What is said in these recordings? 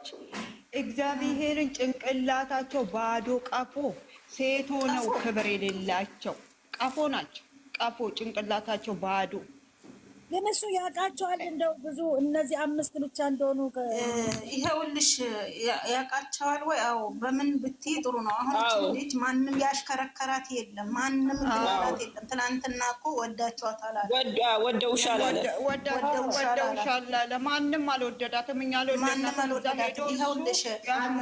ሴቶች እግዚአብሔርን ጭንቅላታቸው ባዶ ቀፎ ሴት ሆነው ክብር የሌላቸው ቀፎ ናቸው። ቀፎ ጭንቅላታቸው ባዶ። ግን እሱ ያውቃቸዋል እንደው ብዙ እነዚህ 5 ብቻ እንደሆኑ ይሄውልሽ ያውቃቸዋል ወይ? አዎ በምን ብትይ ጥሩ ነው። አሁን ልጅ ማንም ያሽከረከራት የለም፣ ማንም ግራት የለም። ትናንትና እኮ ወዳቸዋታል አለ። ወደውሻል አለ። ማንም አልወደዳትም። እኛ አልወደዳትም። ይሄውልሽ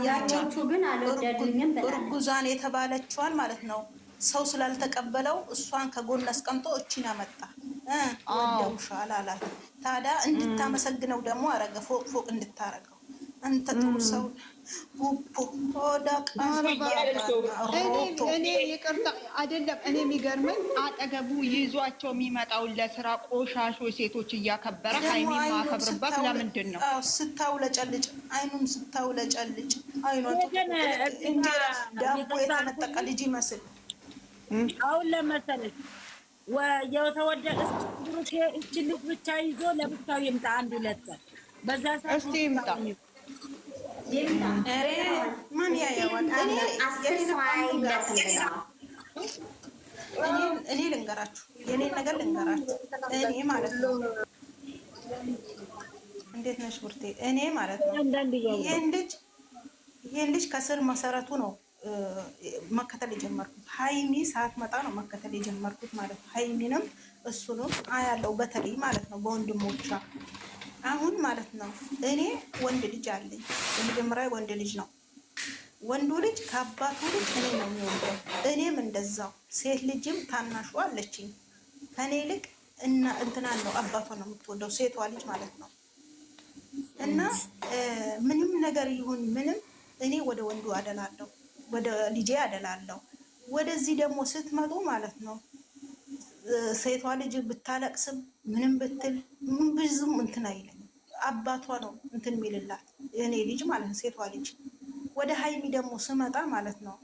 ያቺዎቹ ግን አልወደዱኝም። እርጉዛን የተባለችዋን ማለት ነው ሰው ስላልተቀበለው እሷን ከጎን አስቀምጦ እቺን አመጣ። ወደውሻል አላት። ታዲያ እንድታመሰግነው ደግሞ አረገ። ፎቅ እንድታረገው አንተ ጥሩ ሰው እኔ ይቅርታ አይደለም። እኔ የሚገርመኝ አጠገቡ ይዟቸው የሚመጣውን ለስራ ቆሻሾች ሴቶች እያከበረ ሀይሚ ማከብርበት ለምንድን ነው? ስታውለጨልጭ አይኑን ስታውለጨልጭ አይኑን ዳቦ የተነጠቀ ልጅ ይመስል አሁን ለመሰለች የተወደደች ብሩኬ እቺ ልጅ ብቻ ይዞ ለብቻው ይምጣ። አንድ ሁለት በዛ ሰዓት እስቲ ይምጣ። ማን ያየዋል? እኔ ልንገራችሁ፣ የኔን ነገር ልንገራችሁ። እኔ ማለት ነው እንዴት ነሽ ቡርቴ? እኔ ማለት ነው ይሄን ልጅ ከስር መሰረቱ ነው መከተል የጀመርኩት። ሀይሚ ሳትመጣ ነው መከተል የጀመርኩት ማለት ነው። ሀይሚንም እሱንም አያለው በተለይ ማለት ነው በወንድሞቿ። አሁን ማለት ነው እኔ ወንድ ልጅ አለኝ። የመጀመሪያ ወንድ ልጅ ነው። ወንዱ ልጅ ከአባቱ ልጅ እኔ ነው የሚወደው። እኔም እንደዛው ሴት ልጅም ታናሹ አለችኝ ከኔ ይልቅ እና እንትናን ነው አባቷ ነው የምትወደው ሴቷ ልጅ ማለት ነው። እና ምንም ነገር ይሁን ምንም እኔ ወደ ወንዱ አደላለሁ፣ ወደ ልጄ አደላለሁ። ወደዚህ ደግሞ ስትመጡ ማለት ነው ሴቷ ልጅ ብታለቅስም ምንም ብትል ብዙም እንትን አይለኝም። አባቷ ነው እንትን የሚልላት የኔ ልጅ ማለት ነው ሴቷ ልጅ። ወደ ሀይሚ ደግሞ ስመጣ ማለት ነው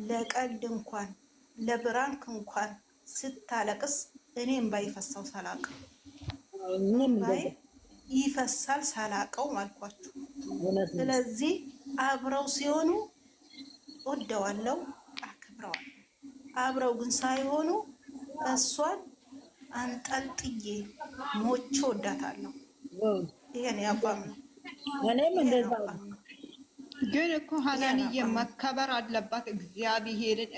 ለቀልድ እንኳን ለብራንክ እንኳን ስታለቅስ እኔም ባይፈሳው ሳላቀው ባይ ይፈሳል ሳላቀው ማልኳችሁ። ስለዚህ አብረው ሲሆኑ ወደዋለው አክብረዋል። አብረው ግን ሳይሆኑ እሷን አንጠልጥዬ ሞቼ ወዳታለሁ። ይሄን ያቋም ነው። እኔም እንደዛ ግን እኮ ሀናንዬ መከበር አለባት። እግዚአብሔርን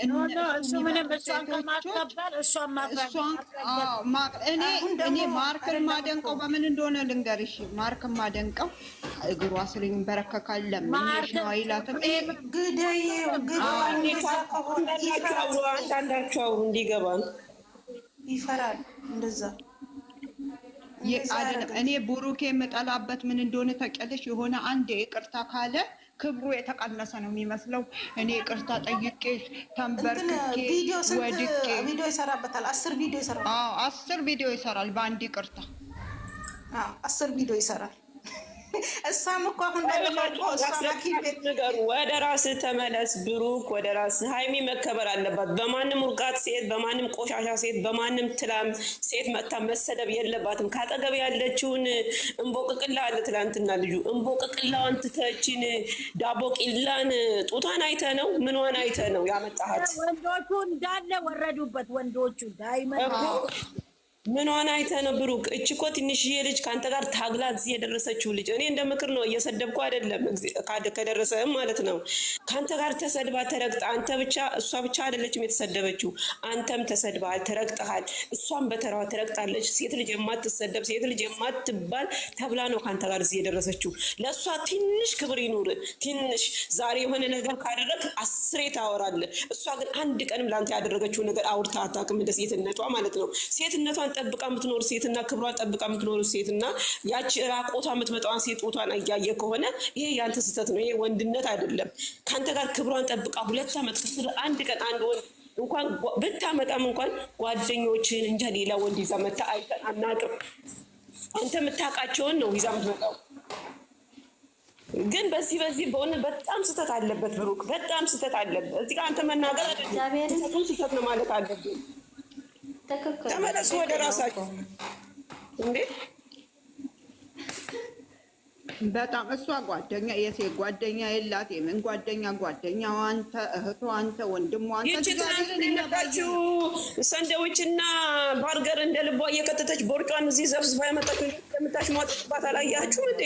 እሱ ምንም እሷን ከማከበር እሷን እኔ ማርክን ማደንቀው በምን እንደሆነ ልንገርሽ። ማርክን ማደንቀው እግሯ ስር ይንበረከካል። ለምንሽ ነው አይላትም። አንዳንዳቸው እንዲገባ ይፈራል እንደዛ አይደለም። እኔ ብሩኬ የምጠላበት ምን እንደሆነ ታውቂያለሽ? የሆነ አንድ ይቅርታ ካለ ክብሩ የተቀነሰ ነው የሚመስለው። እኔ ይቅርታ ጠይቄ ተንበርክኬ ወድቄ ቪዲዮ ይሰራበታል። 10 ቪዲዮ ይሰራል። 10 ቪዲዮ ይሰራል በአንድ ይቅርታ። 10 ቪዲዮ ይሰራል። እሷም እኮ አሁን ነገሩ ወደ ራስ ተመለስ ብሩክ፣ ወደ ራስ። ሀይሚ መከበር አለባት። በማንም ውርጋት ሴት፣ በማንም ቆሻሻ ሴት፣ በማንም ትላም ሴት መታ መሰደብ የለባትም። ካጠገብ ያለችውን እንቦቅቅላ አለ ትላንትና ልጁ እንቦቅቅላዋን ትተችን ዳቦ ቂላን ጡቷን አይተ ነው ምንዋን አይተ ነው ያመጣሃት። ወንዶቹ እንዳለ ወረዱበት። ወንዶቹ ዳይመን ምንዋን አይተ ነው ብሩክ? እች እኮ ትንሽዬ ልጅ ከአንተ ጋር ታግላ እዚህ የደረሰችው ልጅ። እኔ እንደ ምክር ነው እየሰደብኩ አይደለም፣ ከደረሰም ማለት ነው። ከአንተ ጋር ተሰድባ ተረግጣ፣ አንተ ብቻ እሷ ብቻ አይደለችም የተሰደበችው፣ አንተም ተሰድባል፣ ተረግጠሃል። እሷም በተራዋ ተረግጣለች። ሴት ልጅ የማትሰደብ ሴት ልጅ የማትባል ተብላ ነው ከአንተ ጋር እዚህ የደረሰችው። ለእሷ ትንሽ ክብር ይኑር። ትንሽ ዛሬ የሆነ ነገር ካደረግ 10 ታወራለህ። እሷ ግን አንድ ቀንም ለአንተ ያደረገችው ነገር አውርታ አታውቅም። እንደ ሴትነቷ ማለት ነው። ሴትነቷን ጠብቃ የምትኖር ሴትና ክብሯን ጠብቃ የምትኖር ሴትና ያቺ ራቆቷ የምትመጣዋን ሴት ጦቷን እያየ ከሆነ ይሄ ያንተ ስህተት ነው። ይሄ ወንድነት አይደለም። ከአንተ ጋር ክብሯን ጠብቃ 2 ዓመት ከስር አንድ ቀን አንድ ወንድ እንኳን ብታመጣም እንኳን ጓደኞችን እንጂ ሌላ ወንድ ይዛ መታ አይተን አናውቅም። አንተ የምታውቃቸውን ነው ይዛ የምትመጣው። ግን በዚህ በሆነ በጣም ስህተት አለበት ብሩክ፣ በጣም ስህተት አለበት። እዚህ ጋር አንተ መናገር አይደለም ስህተት ነው ማለት አለብን። ተመለሱ ወደ ራሳችሁ እንዴ። በጣም እሷ ጓደኛ የሴት ጓደኛ የላት። የምን ጓደኛ? ጓደኛዋ አንተ፣ እህቷ አንተ፣ ወንድሟ አንተ። ይቺ ትናንት የመጣችው ሰንደዊችና ባርገር እንደ ልቧ እየቀጠተች ቦርጯን እዚህ ዘፍዝፋ የመጣችው የምታሽሟጥባት አላያችሁም እንዴ?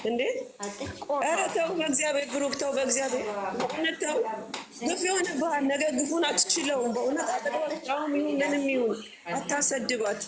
እንዴ ኧረ ተው በእግዚአብሔር ብሩክ ተው፣ በእግዚአብሔር በእውነት ተው። ግፍ የሆነ ባህል ነገ ግፉን አትችለውም በእውነት አጠቃሁም ይሁን ምንም ይሁን አታሰድባት።